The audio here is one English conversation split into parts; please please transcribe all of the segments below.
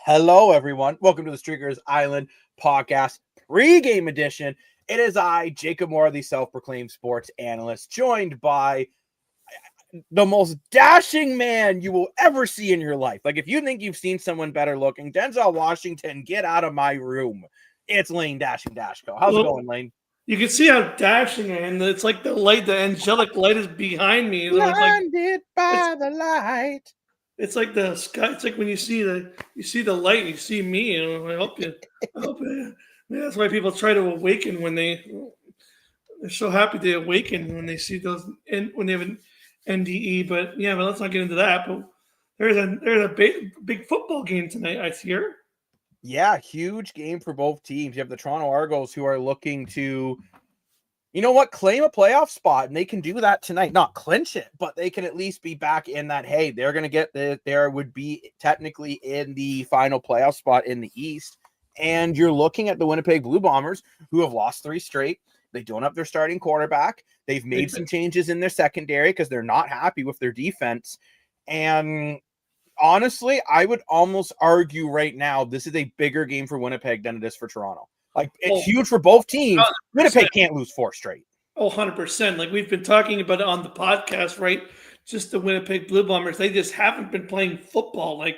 Hello, everyone. Welcome to the Streakers Island podcast pregame edition. It is I, Jacob Moore, the self-proclaimed sports analyst, joined by the most dashing man you will ever see in your life. Like, if you think you've seen someone better looking, Denzel Washington, get out of my room. It's Lane Dashing Dashko. How's it going, Lane? You can see how dashing I am. It's like the light, the angelic light is behind me. Blinded by the light. It's like the sky. It's like when you see the light, and you see me. And I hope you. That's why people try to awaken when they're so happy they awaken when they see those and when they have an NDE. But let's not get into that. But there's a big football game tonight, I hear. Yeah, huge game for both teams. You have the Toronto Argos who are looking to, claim a playoff spot, and they can do that tonight. Not clinch it, but they can at least be back in that, hey, they're going to there would be technically in the final playoff spot in the East. And you're looking at the Winnipeg Blue Bombers, who have lost 3 straight. They don't have their starting quarterback. They've made some changes in their secondary because they're not happy with their defense. And honestly, I would almost argue right now this is a bigger game for Winnipeg than it is for Toronto. Like, it's huge for both teams. 100%. Winnipeg can't lose 4 straight. 100%. Like we've been talking about it on the podcast, right? Just the Winnipeg Blue Bombers, they just haven't been playing football. Like,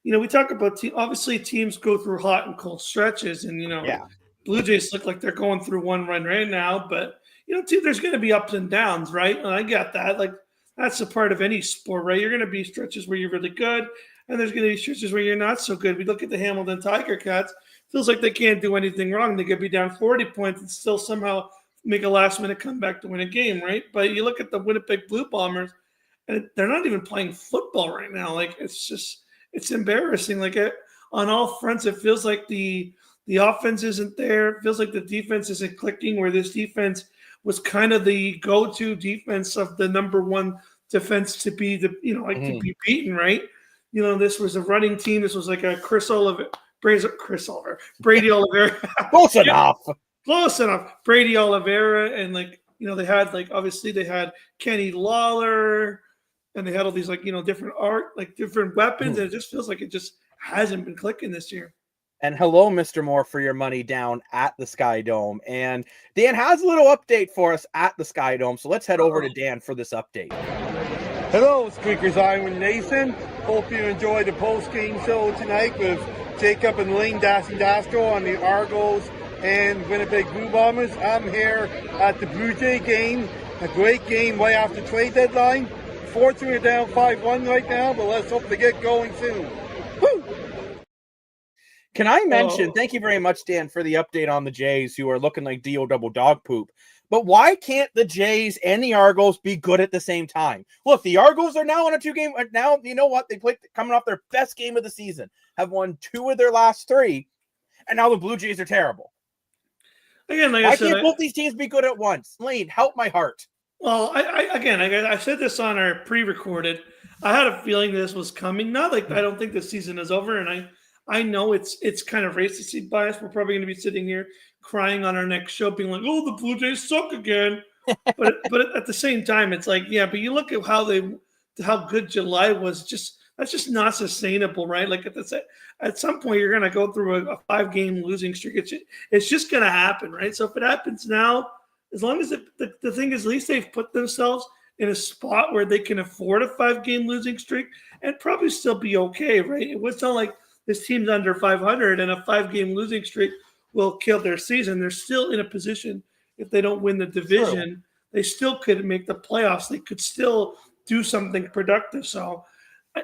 we talk about obviously teams go through hot and cold stretches, and Blue Jays look like they're going through one run right now. But there's going to be ups and downs, right? And I get that. Like, that's a part of any sport, right? You're going to be stretches where you're really good, and there's going to be stretches where you're not so good. We look at the Hamilton Tiger Cats. Feels like they can't do anything wrong. They could be down 40 points and still somehow make a last-minute comeback to win a game, right? But you look at the Winnipeg Blue Bombers, and they're not even playing football right now. Like, it's embarrassing. Like, on all fronts, it feels like the offense isn't there. It feels like the defense isn't clicking, where this defense was kind of the go-to defense of the number one defense to be to be beaten, right? This was a running team. This was like a Brady Oliveira. Close enough. Close enough. Brady Oliveira, and they had Kenny Lawler, and they had all these different weapons, and it just feels like it just hasn't been clicking this year. And hello, Mr. Moore, for your money down at the Sky Dome. And Dan has a little update for us at the Sky Dome, so let's head over to Dan for this update. Hello, Streakers Island Nation. Hope you enjoyed the post-game show tonight with Jacob and Lane Dashing Dashko on the Argos and Winnipeg Blue Bombers. I'm here at the Blue Jay game, a great game right after trade deadline. Fortunately, we're down 5-1 right now, but let's hope to get going soon. Woo! Can I mention, thank you very much, Dan, for the update on the Jays, who are looking like D.O. double dog poop. But why can't the Jays and the Argos be good at the same time? Look, the Argos are now on a 2-game. Now, you know what? They played coming off their best game of the season, have won 2 of their last 3, and now the Blue Jays are terrible. Again, why can't both these teams be good at once? Lane, help my heart. Well, I said this on our pre-recorded. I had a feeling this was coming. Not like I don't think the season is over, and I know it's kind of recency bias. We're probably going to be sitting here crying on our next show, being like, "Oh, the Blue Jays suck again." but at the same time, it's like, yeah. But you look at how good July was. That's just not sustainable, right? Like at some point, you're going to go through a 5-game losing streak. It's just going to happen, right? So if it happens now, as long as the thing is, at least they've put themselves in a spot where they can afford a 5-game losing streak and probably still be okay, right? It was not like this team's under 500 and a 5-game losing streak will kill their season. They're still in a position, if they don't win the division, they still could make the playoffs. They could still do something productive. So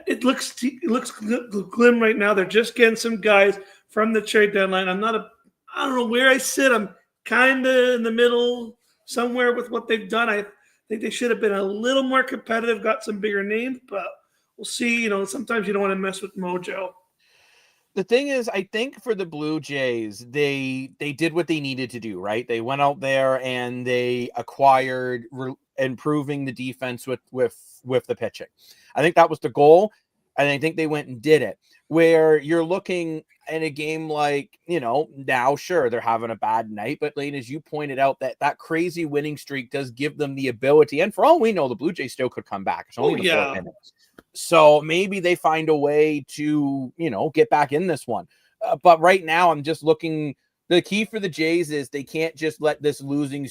it looks glim right now. They're just getting some guys from the trade deadline. I don't know where I sit. I'm kind of in the middle somewhere with what they've done. I think they should have been a little more competitive, got some bigger names, but we'll see. Sometimes you don't want to mess with mojo. The thing is, I think for the Blue Jays, they did what they needed to do, right? They went out there and they acquired improving the defense with the pitching. I think that was the goal, and I think they went and did it. Where you're looking in a game like, now, sure, they're having a bad night, but Lane, as you pointed out, that crazy winning streak does give them the ability, and for all we know, the Blue Jays still could come back. It's only 4 minutes. So maybe they find a way to, get back in this one. But right now I'm just looking. The key for the Jays is they can't just let these losing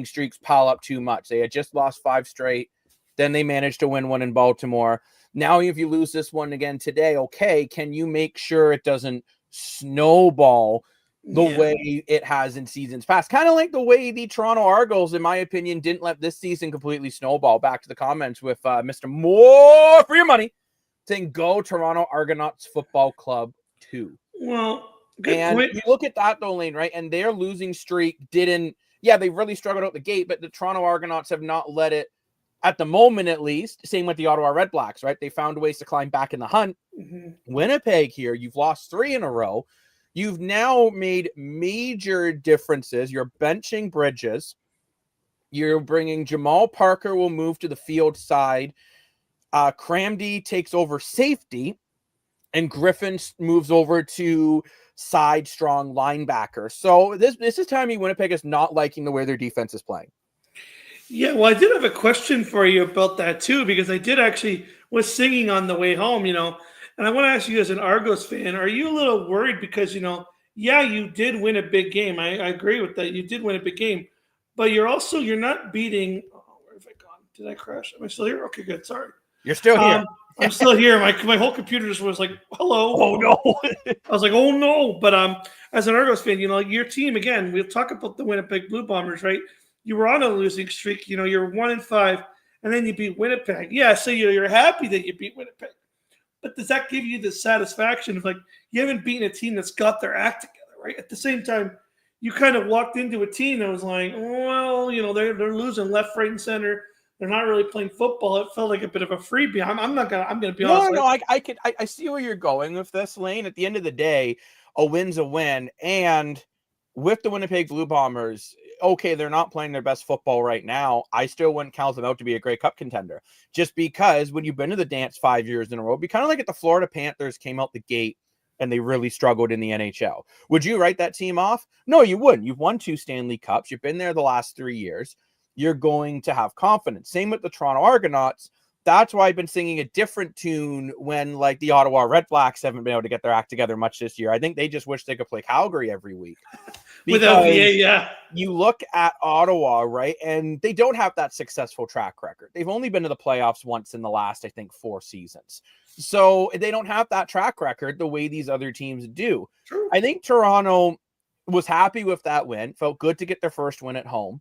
streaks pile up too much. They had just lost 5 straight. Then they managed to win one in Baltimore. Now, if you lose this one again today, okay, can you make sure it doesn't snowball the way it has in seasons past? Kind of like the way the Toronto Argos, in my opinion, didn't let this season completely snowball. Back to the comments with Mr. More for your money saying, go Toronto Argonauts Football Club 2. Well, good point. You look at that, though, Lane, right? And their losing streak they really struggled out the gate, but the Toronto Argonauts have not let it, at the moment at least. Same with the Ottawa Red Blacks, right? They found ways to climb back in the hunt. Winnipeg here, you've lost 3 in a row. You've now made major differences. You're benching Bridges. You're bringing Jamal Parker will move to the field side. Cramdy takes over safety. And Griffin moves over to side strong linebacker. So this is telling me Winnipeg is not liking the way their defense is playing. Yeah, well, I did have a question for you about that too, because I did actually was singing on the way home, and I want to ask you as an Argos fan, are you a little worried because, you did win a big game. I agree with that. You did win a big game, but you're not beating. Oh, where have I gone? Did I crash? Am I still here? Okay, good. Sorry. You're still here. I'm still here. My whole computer just was like, hello. Oh, no. I was like, oh, no. But as an Argos fan, your team, again, we'll talk about the Winnipeg Blue Bombers, right? You were on a losing streak. You're 1-5, and then you beat Winnipeg. Yeah, so you're happy that you beat Winnipeg. But does that give you the satisfaction of, you haven't beaten a team that's got their act together, right? At the same time, you kind of walked into a team that was like, well, they're losing left, right, and center. They're not really playing football. It felt like a bit of a freebie. I'm gonna be honest. No, I see where you're going with this, Lane. At the end of the day, a win's a win. And with the Winnipeg Blue Bombers, okay, they're not playing their best football right now. I still wouldn't count them out to be a Grey Cup contender. Just because when you've been to the dance 5 years in a row, it'd be kind of like if the Florida Panthers came out the gate and they really struggled in the NHL. Would you write that team off? No, you wouldn't. You've won 2 Stanley Cups. You've been there the last 3 years. You're going to have confidence. Same with the Toronto Argonauts. That's why I've been singing a different tune when, the Ottawa Red Blacks haven't been able to get their act together much this year. I think they just wish they could play Calgary every week. Without yeah. You look at Ottawa, right, and they don't have that successful track record. They've only been to the playoffs once in the last, I think, 4 seasons. So they don't have that track record the way these other teams do. True. I think Toronto was happy with that win, felt good to get their first win at home.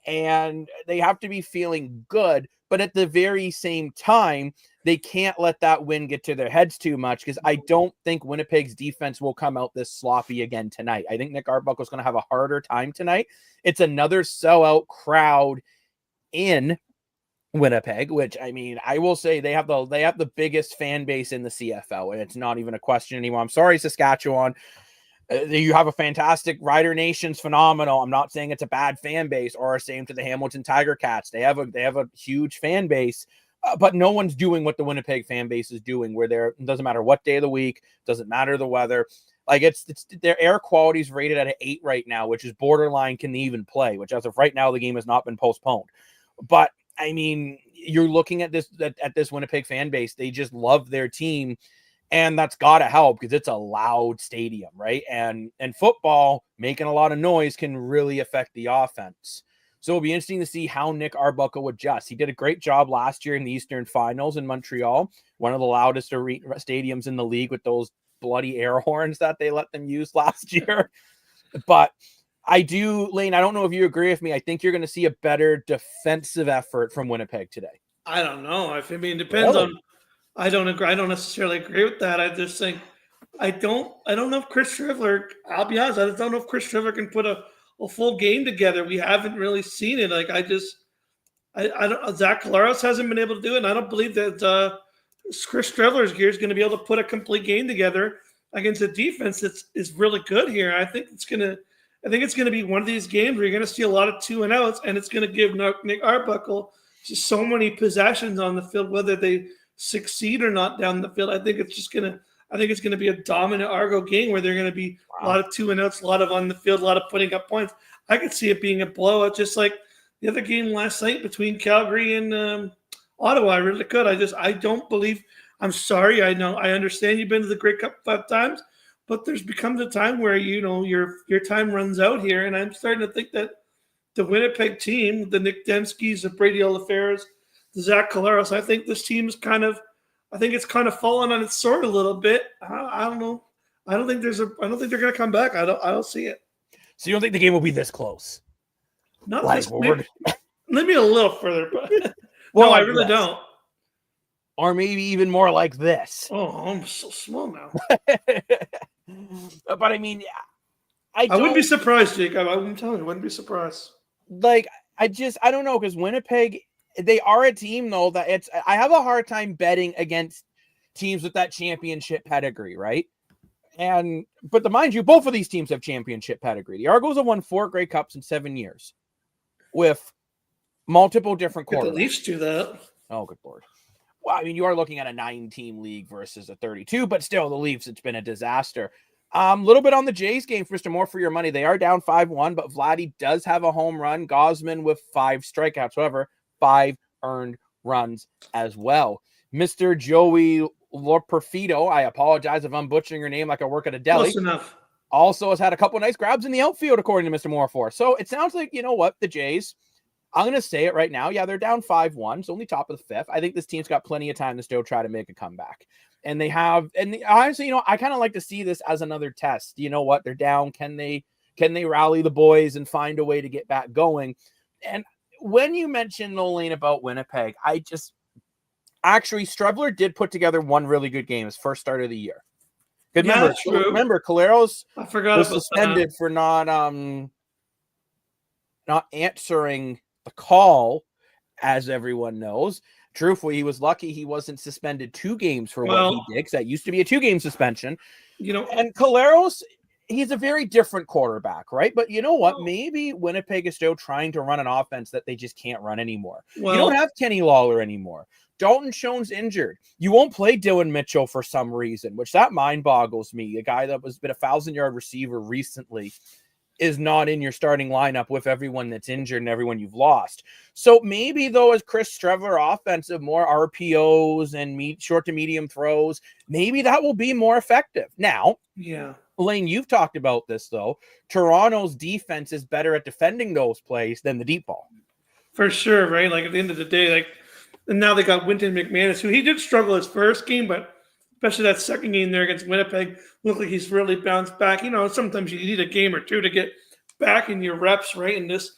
And they have to be feeling good, but at the very same time, they can't let that win get to their heads too much, because I don't think Winnipeg's defense will come out this sloppy again tonight. I think Nick Arbuckle is going to have a harder time tonight. It's another sellout crowd in Winnipeg, which, I will say they have the biggest fan base in the CFL, and it's not even a question anymore. I'm sorry, Saskatchewan. You have a fantastic Rider Nation's phenomenal. I'm not saying it's a bad fan base, or same to the Hamilton Tiger Cats. They have a huge fan base, but no one's doing what the Winnipeg fan base is doing, where it doesn't matter what day of the week, doesn't matter the weather. It's their air quality is rated at an 8 right now, which is borderline can even play, which as of right now, the game has not been postponed. But you're looking at this Winnipeg fan base. They just love their team. And that's got to help because it's a loud stadium, right? And football, making a lot of noise can really affect the offense. So it'll be interesting to see how Nick Arbuckle adjusts. He did a great job last year in the Eastern Finals in Montreal, one of the loudest stadiums in the league with those bloody air horns that they let them use last year. But Lane, I don't know if you agree with me. I think you're going to see a better defensive effort from Winnipeg today. I don't know. It depends on. I don't agree. I don't necessarily agree with that. I just think I don't know if Chris Trivler. I'll be honest. I just don't know if Chris Trivler can put a full game together. We haven't really seen it. I don't. Zach Collaros hasn't been able to do it, and I don't believe that Chris Trivler's gear is going to be able to put a complete game together against a defense that is really good here. I think it's going to be one of these games where you're going to see a lot of 2-and-outs, and it's going to give Nick Arbuckle just so many possessions on the field, whether they succeed or not down the field. I think it's going to be a dominant Argo game where they're going to be a lot of 2-and-outs, a lot of on the field, a lot of putting up points. I could see it being a blowout, just like the other game last night between Calgary and Ottawa. I really could. I don't believe. I'm sorry. I know. I understand you've been to the Grey Cup 5 times, but there's become the time where your time runs out here, and I'm starting to think that the Winnipeg team, the Nick Demskys, the Brady Oliveras, the Zach Collaros, I think this team is I think it's kind of fallen on its sword a little bit. I don't know. I don't think they're going to come back. I don't see it. So you don't think the game will be this close? Not Like, this. Maybe a little further, but well, no, I really don't. Or maybe even more like this. Oh, I'm so small now. But I mean, I wouldn't be surprised, Jake. I'm telling you, I wouldn't be surprised. Like, I don't know, because Winnipeg, they are a team though that I have a hard time betting against teams with that championship pedigree, right? But mind you, both of these teams have championship pedigree. The Argos have won 4 Grey Cups in 7 years with multiple different quarterbacks. The Leafs do that. Oh, good Lord. Well, I mean, you are looking at a 9-team league versus a 32, but still, the Leafs, it's been a disaster. A little bit on the Jays game, Mr. More for your money. They are down 5-1, but Vladdy does have a home run. Gosman with 5 strikeouts. However, 5 earned runs as well. Mr. Joey Loperfido, I apologize if I'm butchering your name like I work at a deli. Close enough. Also has had a couple nice grabs in the outfield, according to Mr. Moore. So it sounds like, you know what, the Jays, I'm going to say it right now. Yeah, they're down 5-1. It's only top of the 5th. I think this team's got plenty of time to still try to make a comeback. And honestly, I kind of like to see this as another test. You know what? They're down. Can they rally the boys and find a way to get back going? And when you mentioned, Lane, about Winnipeg, actually, Strebler did put together one really good game, his first start of the year. Remember, Collaros was suspended for not answering the call, as everyone knows. Truthfully, he was lucky he wasn't suspended 2 games for what he did, because that used to be a 2-game suspension. And Collaros, he's a very different quarterback, right? But you know what? Maybe Winnipeg is still trying to run an offense that they just can't run anymore. You don't have Kenny Lawler anymore. Dalton Schoen's injured. You won't play Dylan Mitchell for some reason, which that mind boggles me. A guy that was been a 1,000-yard receiver recently is not in your starting lineup with everyone that's injured and everyone you've lost. So maybe, though, as Chris Strebler offensive, more RPOs and short to medium throws, maybe that will be more effective. Now, Lane, you've talked about this, though. Toronto's defense is better at defending those plays than the deep ball. For sure, right? Like, at the end of the day, and now they got Winton McManus, who he did struggle his first game, but especially that second game there against Winnipeg, looked like he's really bounced back. Sometimes you need a game or two to get back in your reps, right? And this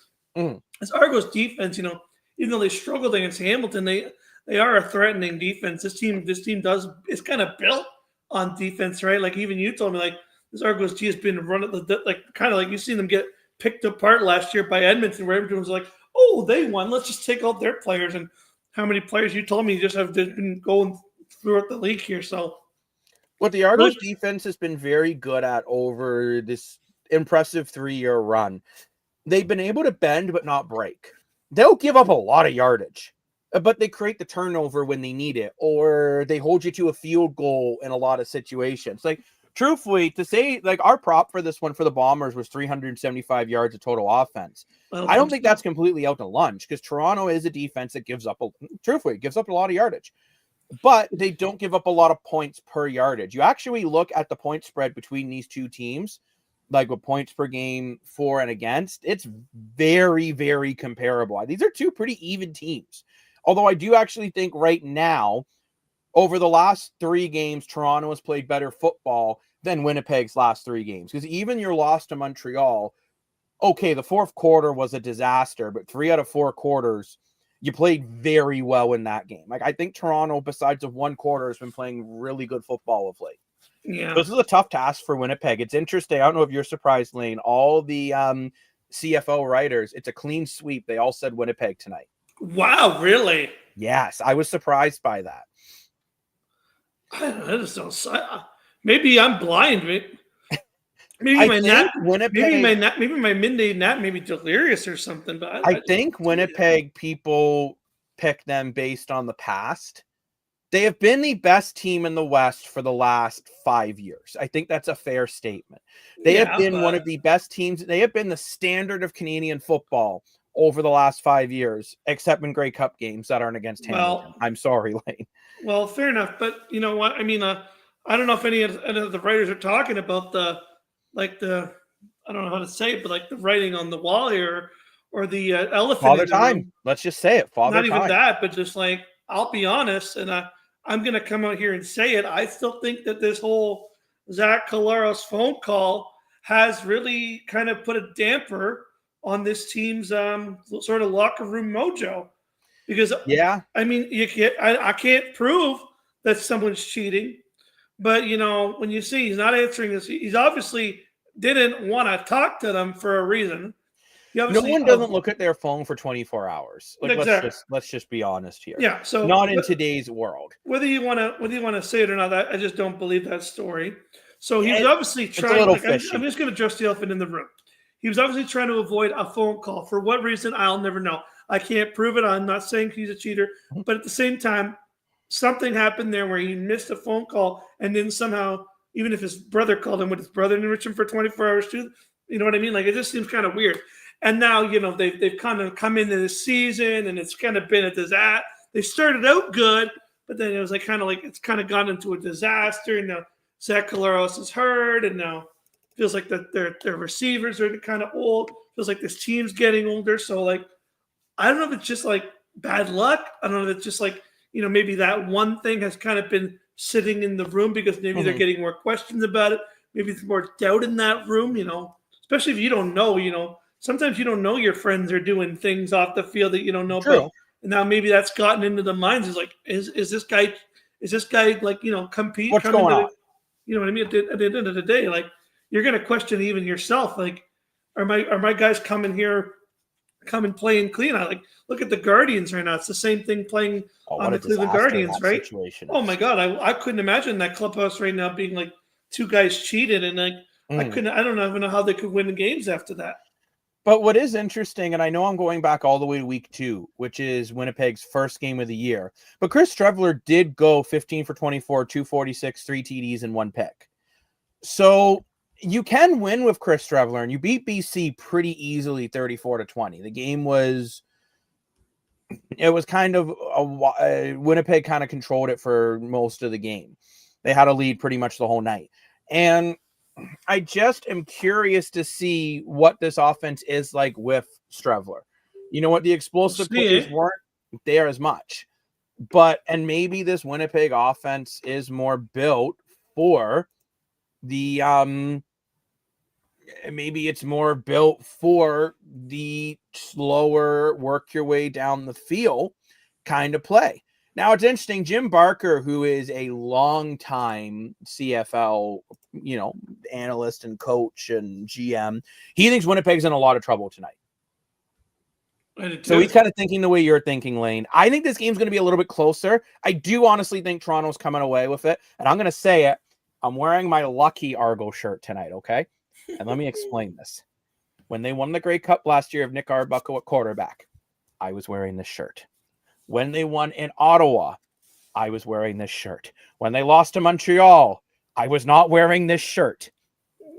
Argos defense, even though they struggled against Hamilton, they are a threatening defense. This team it's kind of built on defense, right? Like, even you told me, like, this Argos G has been running kind of like you've seen them get picked apart last year by Edmonton, where everyone was like, oh, they won. Let's just take out their players. And how many players you told me just have been going throughout the league here. So what the Argos defense has been very good at over this impressive 3-year run, they've been able to bend but not break. They'll give up a lot of yardage, but they create the turnover when they need it, or they hold you to a field goal in a lot of situations. Like, truthfully, to say, like, our prop for this one for the Bombers was 375 yards of total offense. I don't think that's completely out to lunch, because Toronto is a defense that gives up a lot of yardage, but they don't give up a lot of points per yardage. You actually look at the point spread between these two teams, like with points per game for and against, it's very, very comparable. These are two pretty even teams. Although I do actually think right now, over the last 3 games, Toronto has played better football than Winnipeg's last 3 games. Because even your loss to Montreal, okay, the 4th quarter was a disaster, but 3 out of 4 quarters, you played very well in that game. Like, I think Toronto, besides of 1 quarter, has been playing really good football of late. Yeah. This is a tough task for Winnipeg. It's interesting. I don't know if you're surprised, Lane. All the CFO writers, it's a clean sweep. They all said Winnipeg tonight. Wow, really? Yes, I was surprised by that. I just don't. Maybe I'm blind. Maybe my midday nap may be delirious or something. But I think Winnipeg people pick them based on the past, They have been the best team in the West for the last 5 years. I think that's a fair statement. They have been one of the best teams. They have been the standard of Canadian football over the last 5 years, except in Grey Cup games that aren't against Hamilton. I'm sorry, Lane. Well, fair enough. But you know what? I mean, I don't know if any of the writers are talking about I don't know how to say it, but like the writing on the wall here or the elephant Father in the time. room. Let's just say it. Father Not time. even that, but just like, I'll be honest, and I'm going to come out here and say it. I still think that this whole Zach Collaros phone call has really kind of put a damper on this team's sort of locker room mojo. Because, I mean, I can't prove that someone's cheating. But, you know, when you see he's not answering this, he's obviously didn't want to talk to them for a reason. No one doesn't look at their phone for 24 hours. Like, exactly. let's just be honest here. Yeah, so not in today's world. Whether you want to say it or not, I just don't believe that story. So he was obviously trying. I'm just going to address the elephant in the room. He was obviously trying to avoid a phone call. For what reason, I'll never know. I can't prove it. I'm not saying he's a cheater, but at the same time, something happened there where he missed a phone call, and then somehow, even if his brother called him, would his brother enrich him for 24 hours too? You know what I mean? Like, it just seems kind of weird. And now, you know, they've kind of come into this season, and it's kind of been a disaster. They started out good, but then it was like it's kind of gone into a disaster. And now Zach Collaros is hurt, and now it feels like that their receivers are kind of old. It feels like this team's getting older. So like, I don't know if it's just like bad luck. I don't know if it's just like, you know, maybe that one thing has kind of been sitting in the room because maybe they're getting more questions about it. Maybe there's more doubt in that room, you know, especially if you don't know, you know. Sometimes you don't know your friends are doing things off the field that you don't know. True. But and now maybe that's gotten into the minds. Is like, is this guy like, you know, compete? What's going on? You know what I mean? At the end of the day, like, you're going to question even yourself. Like, are my guys coming playing clean? I like, look at the Guardians right now. It's the same thing playing on the Cleveland Guardians, right? Oh my God. I couldn't imagine that clubhouse right now being like two guys cheated. And like, I don't even know how they could win the games after that. But what is interesting, and I know I'm going back all the way to week 2, which is Winnipeg's first game of the year, but Chris Trevler did go 15 for 24, 246, 3 TDs, and 1 pick. So you can win with Chris Trevler, and you beat BC pretty easily 34-20. The game was kind of Winnipeg kind of controlled it for most of the game. They had a lead pretty much the whole night. And I just am curious to see what this offense is like with Strevler. You know what? The explosive plays weren't there as much. And maybe this Winnipeg offense is more built for the maybe it's more built for the slower work your way down the field kind of play. Now, it's interesting. Jim Barker, who is a long-time CFL, you know, analyst and coach and GM, he thinks Winnipeg's in a lot of trouble tonight. So he's kind of thinking the way you're thinking, Lane. I think this game's going to be a little bit closer. I do honestly think Toronto's coming away with it. And I'm going to say it. I'm wearing my lucky Argo shirt tonight, okay? And let me explain this. When they won the Grey Cup last year of Nick Arbuckle at quarterback, I was wearing this shirt. When they won in Ottawa, I was wearing this shirt. When they lost to Montreal, I was not wearing this shirt.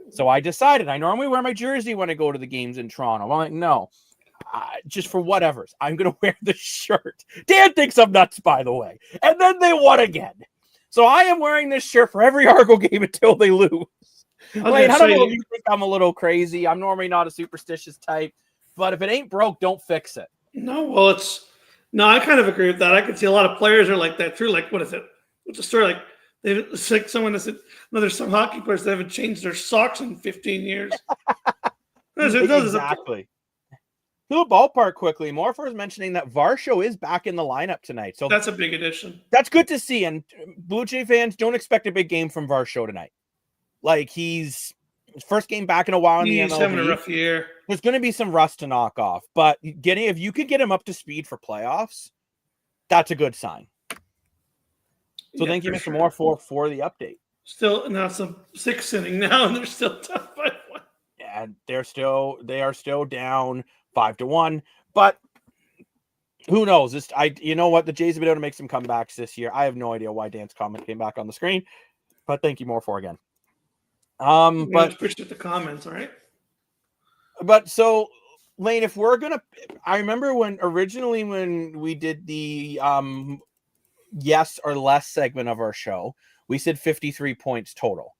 So I decided, I normally wear my jersey when I go to the games in Toronto. I'm like, no, just for whatever. I'm going to wear the shirt. Dan thinks I'm nuts, by the way. And then they won again. So I am wearing this shirt for every Argo game until they lose. Lane, I don't know if you think I'm a little crazy. I'm normally not a superstitious type. But if it ain't broke, don't fix it. No, well, no, I kind of agree with that. I can see a lot of players are like that too. Like, what is it? What's the story? Like, it's like someone has said, no, there's some hockey players that haven't changed their socks in 15 years. Exactly. To the ballpark quickly. Morpher is mentioning that Varsho is back in the lineup tonight. So that's a big addition. That's good to see. And Blue Jay fans, don't expect a big game from Varsho tonight. Like, his first game back in a while in the MLB. He's having a rough year. There's going to be some rust to knock off, but if you could get him up to speed for playoffs, that's a good sign. So thank you, Mr. Moore, for the update. Still, now it's the 6th inning now, and they're still down 5-1. Yeah, they are still down 5-1. But Who knows? You know what? The Jays have been able to make some comebacks this year. I have no idea why Dan's comment came back on the screen, but thank you more for again. But appreciate the comments, all right? But so, Lane, if we're gonna, I remember when we did the yes or less segment of our show, we said 53 points total.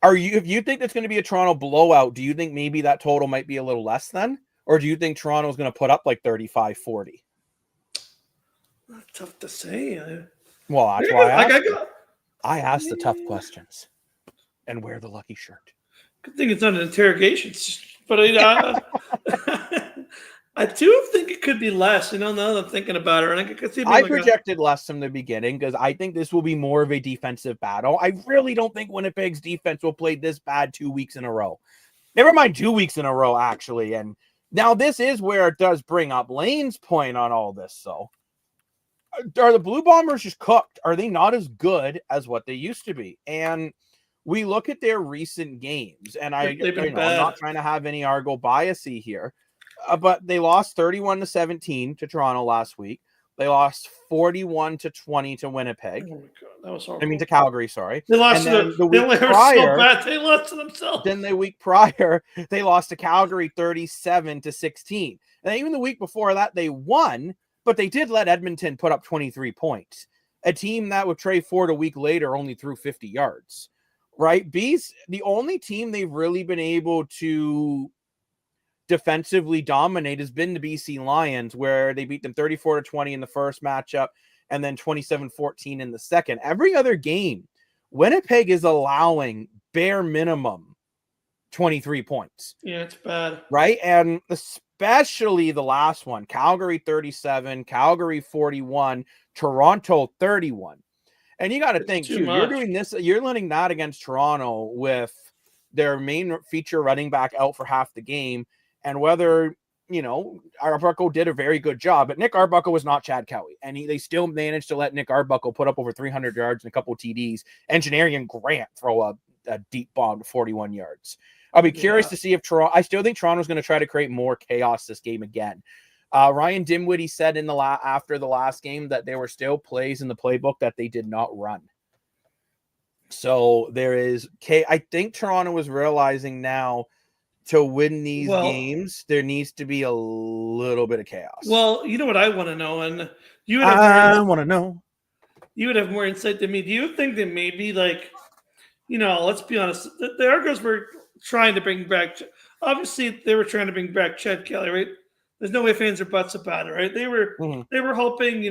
If you think it's going to be a Toronto blowout, do you think maybe that total might be a little less then? Or do you think Toronto's going to put up like 35, 40? Tough to say. Well, that's why I asked the tough questions and wear the lucky shirt. Good thing it's not an interrogation, but I do think it could be less. Now that I'm thinking about it, and I could see. I projected less from the beginning because I think this will be more of a defensive battle. I really don't think Winnipeg's defense will play this bad 2 weeks in a row. Never mind 2 weeks in a row, actually. And now this is where it does bring up Lane's point on all this. So, are the Blue Bombers just cooked? Are they not as good as what they used to be? And we look at their recent games, and I'm not trying to have any Argo biasy here. But they lost 31-17 to Toronto last week. They lost 41-20 to Winnipeg. Oh my God, that was horrible. To Calgary, sorry. They lost the week prior. They lost to themselves. Then the week prior, they lost to Calgary 37-16. And even the week before that, they won, but they did let Edmonton put up 23 points. A team that with Trey Ford a week later only threw 50 yards. Right? Bees, the only team they've really been able to defensively dominate has been the BC Lions, where they beat them 34-20 in the first matchup and then 27-14 in the second. Every other game, Winnipeg is allowing bare minimum 23 points. Yeah, it's bad. Right? And especially the last one, Calgary 37, Calgary 41, Toronto 31. And you got to think, too, you're doing this, you're letting that against Toronto with their main feature running back out for half the game. And whether, Arbuckle did a very good job, but Nick Arbuckle was not Chad Kelly. And they still managed to let Nick Arbuckle put up over 300 yards and a couple of TDs. Engineering Grant throw a deep bomb to 41 yards. I'll be curious to see if Toronto, I still think Toronto's going to try to create more chaos this game again. Ryan Dimwitty said after the last game that there were still plays in the playbook that they did not run. So I think Toronto is realizing now to win these games, there needs to be a little bit of chaos. Well, you know what I want to know, and you would you would have more insight than me. Do you think that maybe, let's be honest, the Argos were trying to bring back, obviously they were trying to bring back Chad Kelly, right? There's no way fans or buts about it, right? They were hoping,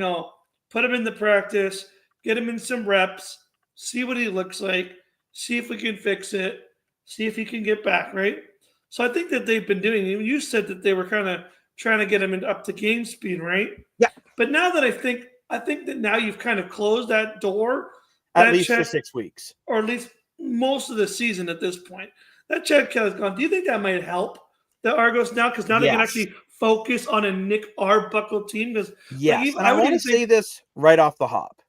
put him in the practice, get him in some reps, see what he looks like, see if we can fix it, see if he can get back, right? So I think that they've been doing. You said that they were kind of trying to get him up to game speed, right? Yeah. But now that I think that now you've kind of closed that door. At least for 6 weeks, or at least most of the season at this point. That Chad Kelly's gone. Do you think that might help the Argos now? Because now they can actually focus on a Nick Arbuckle team. Yes, and I want to say this right off the hop.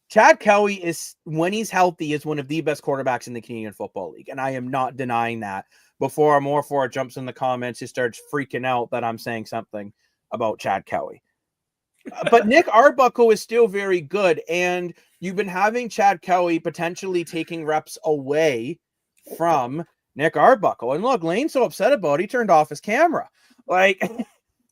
Chad Kelly is, when he's healthy, is one of the best quarterbacks in the Canadian Football League, and I am not denying that. Before More4 jumps in the comments, he starts freaking out that I'm saying something about Chad Kelly. But Nick Arbuckle is still very good, and you've been having Chad Kelly potentially taking reps away from Nick Arbuckle. And look, Lane's so upset about it, he turned off his camera.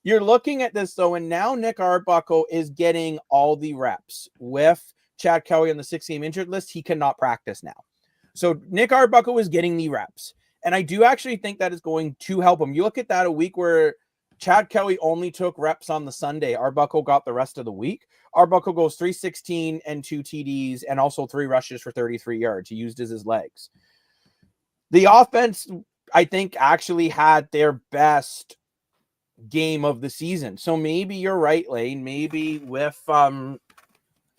You're looking at this, though, and now Nick Arbuckle is getting all the reps. With Chad Kelly on the 6-game injured list, he cannot practice now. So Nick Arbuckle is getting the reps. And I do actually think that is going to help him. You look at that, a week where Chad Kelly only took reps on the Sunday. Arbuckle got the rest of the week. Arbuckle goes 316 and 2 TDs and also 3 rushes for 33 yards. He used his legs. The offense, I think, actually had their best game of the season. So maybe you're right, Lane. Maybe with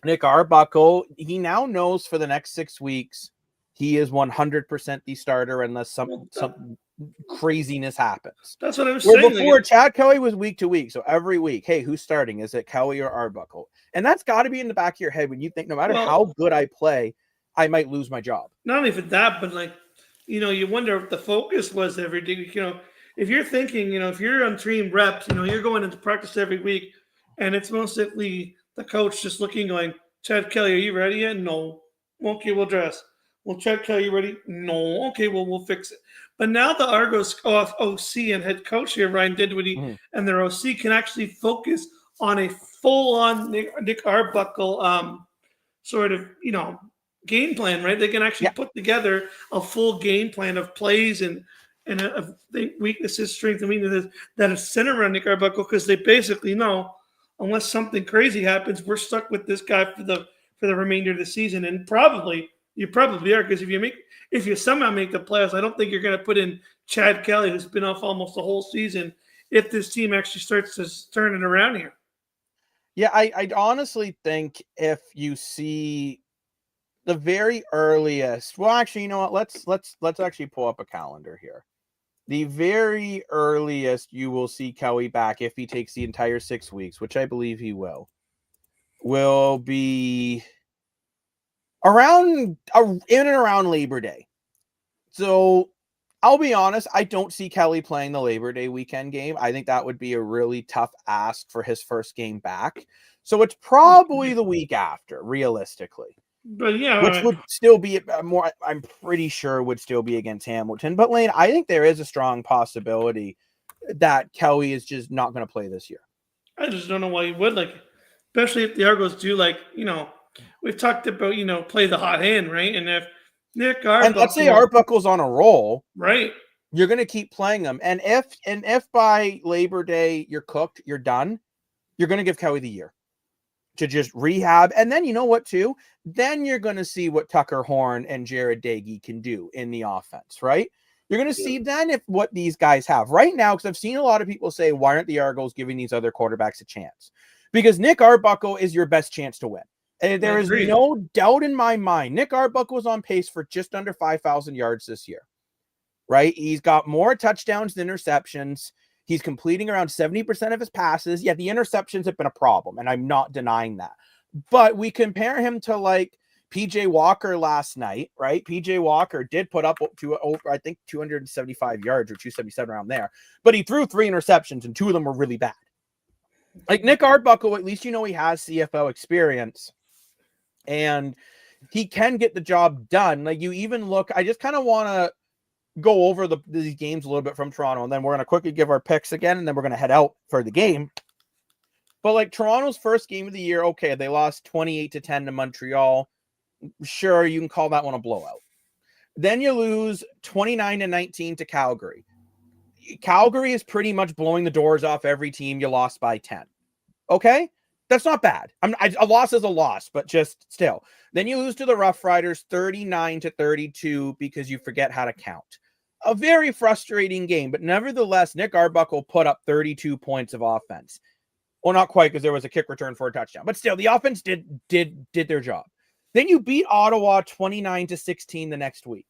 Nick Arbuckle, he now knows for the next 6 weeks he is 100% the starter unless some craziness happens. That's what I was saying. Before, Chad Kelly was week to week. So every week, hey, who's starting? Is it Kelly or Arbuckle? And that's got to be in the back of your head when you think no matter how good I play, I might lose my job. Not even that, but you wonder if the focus was every day. If you're thinking, if you're on team reps, you're going into practice every week, and it's mostly the coach just looking, going, Chad Kelly, are you ready yet? No. Okay, we'll dress. Well, Chad Kelly, you ready? No. Okay, well, we'll fix it. But now the Argos OC and head coach here, Ryan Dinwiddie, and their OC can actually focus on a full-on Nick Arbuckle sort of, game plan, right? They can actually put together a full game plan of plays and of weaknesses, strengths, and weaknesses that are centered around Nick Arbuckle, because they basically know, unless something crazy happens, we're stuck with this guy for the remainder of the season. And you probably are, because if you somehow make the playoffs, I don't think you're going to put in Chad Kelly, who's been off almost the whole season, if this team actually starts to turn it around here. Yeah, I honestly think if you see the very earliest, well, actually, you know what? Let's actually pull up a calendar here. The very earliest you will see Kelly back, if he takes the entire 6 weeks, which I believe he will be in and around Labor Day. So I'll be honest, I don't see Kelly playing the Labor Day weekend game. I think that would be a really tough ask for his first game back. So it's probably the week after, realistically. But yeah, which would still be more, I'm pretty sure would still be against Hamilton. But Lane, I think there is a strong possibility that Kelly is just not going to play this year. I just don't know why he would, especially if the Argos do, we've talked about, play the hot hand, right? And if Nick Arbuckle, and let's say Arbuckle's on a roll, right? You're going to keep playing them. And if by Labor Day you're cooked, you're done, you're going to give Kelly the year to just rehab. And then you know what, too? Then you're going to see what Tucker Horn and Jared Dagey can do in the offense, right? You're going to see then what these guys have right now, because I've seen a lot of people say, why aren't the Argos giving these other quarterbacks a chance? Because Nick Arbuckle is your best chance to win. And there is no doubt in my mind. Nick Arbuckle was on pace for just under 5,000 yards this year, right? He's got more touchdowns than interceptions. He's completing around 70% of his passes. Yeah, the interceptions have been a problem, and I'm not denying that. But we compare him to PJ Walker last night, right? PJ Walker did put up to over, I think, 275 yards or 277 around there. But he threw 3 interceptions, and 2 of them were really bad. Nick Arbuckle, at least he has CFL experience, and he can get the job done. You even look, I just kind of want to go over these games a little bit from Toronto, and then we're going to quickly give our picks again, and then we're going to head out for the game. But Toronto's first game of the year, okay, they lost 28-10 to Montreal. Sure, you can call that one a blowout. Then you lose 29-19 to Calgary. Calgary is pretty much blowing the doors off every team you lost by 10. Okay? That's not bad. A loss is a loss, but just still. Then you lose to the Rough Riders 39-32 because you forget how to count. A very frustrating game, but nevertheless, Nick Arbuckle put up 32 points of offense. Well, not quite, because there was a kick return for a touchdown, but still, the offense did their job. Then you beat Ottawa 29-16 the next week.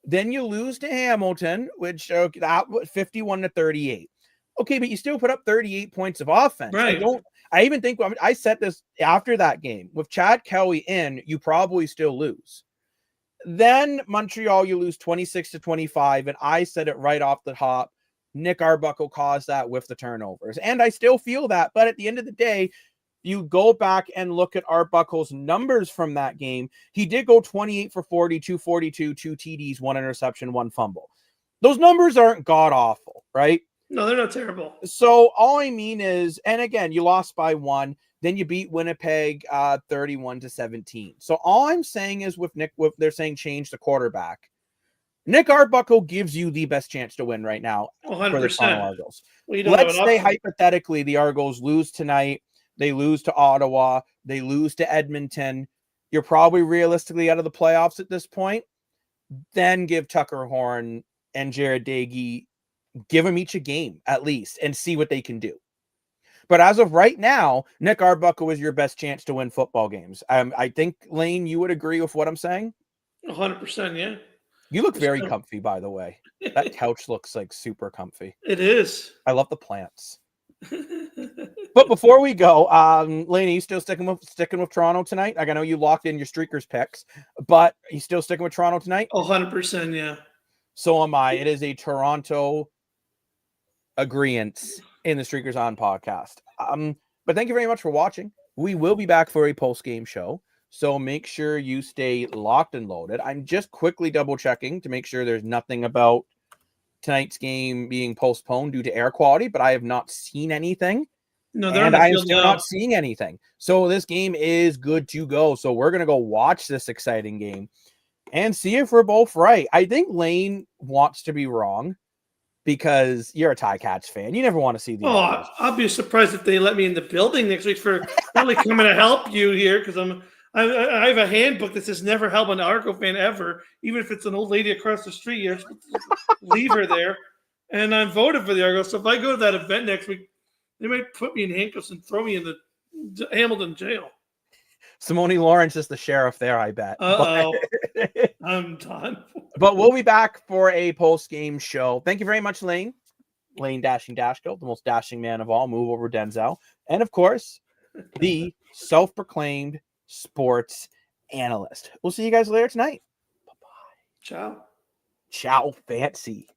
Then you lose to Hamilton, which that was 51-38. Okay, but you still put up 38 points of offense. Right. I even think I said this after that game. With Chad Kelly in, you probably still lose. Then Montreal, you lose 26-25, and I said it right off the top. Nick Arbuckle caused that with the turnovers. And I still feel that. But at the end of the day, you go back and look at Arbuckle's numbers from that game. He did go 28 for 40, 242, 2 TDs, 1 interception, 1 fumble. Those numbers aren't god-awful, right? No, they're not terrible. So all I mean is, and again, you lost by 1. Then you beat Winnipeg 31-17. So all I'm saying is with they're saying change the quarterback. Nick Arbuckle gives you the best chance to win right now 100%. For the Toronto Argos. Well, let's say hypothetically the Argos lose tonight. They lose to Ottawa. They lose to Edmonton. You're probably realistically out of the playoffs at this point. Then give Tucker Horn and Jared Dagey, give them each a game at least and see what they can do. But as of right now, Nick Arbuckle is your best chance to win football games. I think, Lane, you would agree with what I'm saying? 100%, yeah. You look very comfy, by the way. That couch looks super comfy. It is. I love the plants. But before we go, Lane, are you still sticking with Toronto tonight? I know you locked in your Streakers picks, but are you still sticking with Toronto tonight? 100%, yeah. So am I. It is a Toronto agreement in the Streakers On podcast. But thank you very much for watching. We will be back for a post-game show, so make sure you stay locked and loaded. I'm just quickly double-checking to make sure there's nothing about tonight's game being postponed due to air quality, but I have not seen anything. No, they're And on the I am field still now. not seeing anything. So this game is good to go. So we're going to go watch this exciting game and see if we're both right. I think Lane wants to be wrong because you're a Ticats fan. You never want to see the Argos. I'll be surprised if they let me in the building next week for really coming to help you here because I have a handbook that says never help an Argo fan ever, even if it's an old lady across the street. You're supposed to leave her there. And I'm voted for the Argos. So if I go to that event next week, they might put me in handcuffs and throw me in the Hamilton jail. Simone Lawrence is the sheriff there, I bet. I'm done. But we'll be back for a post-game show. Thank you very much, Lane. Lane Dashing Dashko, the most dashing man of all. Move over Denzel. And, of course, the self-proclaimed sports analyst. We'll see you guys later tonight. Bye-bye. Ciao. Ciao, fancy.